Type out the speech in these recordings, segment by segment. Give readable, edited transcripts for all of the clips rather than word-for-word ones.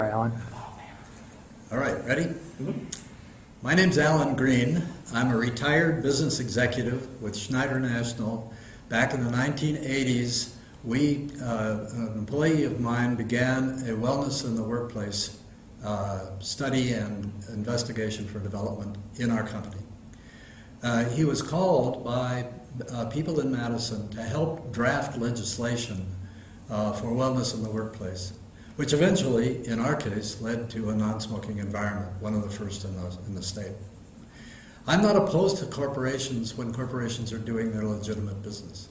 Alan. All right, ready? My name's Alan Green. I'm a retired business executive with Schneider National. Back in the 1980s, an employee of mine began a wellness in the workplace study and investigation for development in our company. He was called by people in Madison to help draft legislation for wellness in the workplace, which eventually, in our case, led to a non-smoking environment, one of the first in the state. I'm not opposed to corporations when corporations are doing their legitimate business.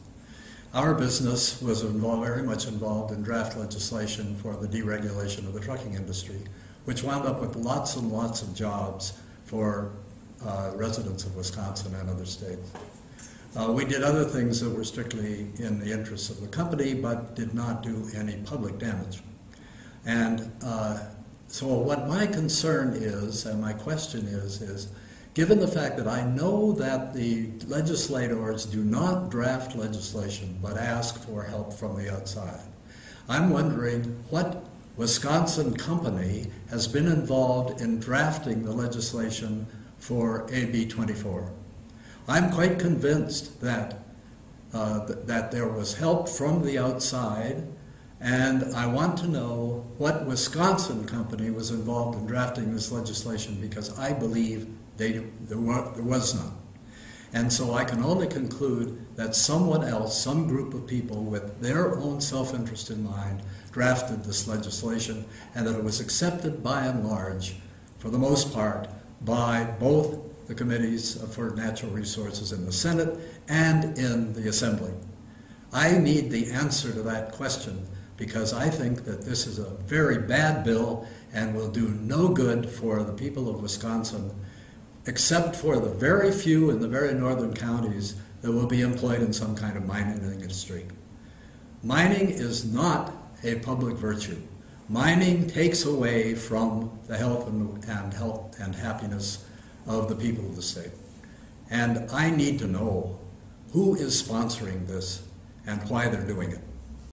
Our business was very much involved in draft legislation for the deregulation of the trucking industry, which wound up with lots and lots of jobs for residents of Wisconsin and other states. We did other things that were strictly in the interests of the company, but did not do any public damage. And so what my concern is, and my question is given the fact that I know that the legislators do not draft legislation but ask for help from the outside, I'm wondering what Wisconsin company has been involved in drafting the legislation for AB 24. I'm quite convinced that there was help from the outside, and I want to know what Wisconsin company was involved in drafting this legislation, because I believe there was none. And so I can only conclude that someone else, some group of people with their own self-interest in mind, drafted this legislation, and that it was accepted by and large, for the most part, by both the committees for natural resources in the Senate and in the Assembly. I need the answer to that question, because I think that this is a very bad bill and will do no good for the people of Wisconsin, except for the very few in the very northern counties that will be employed in some kind of mining industry. Mining is not a public virtue. Mining takes away from the health and happiness of the people of the state. And I need to know who is sponsoring this and why they're doing it.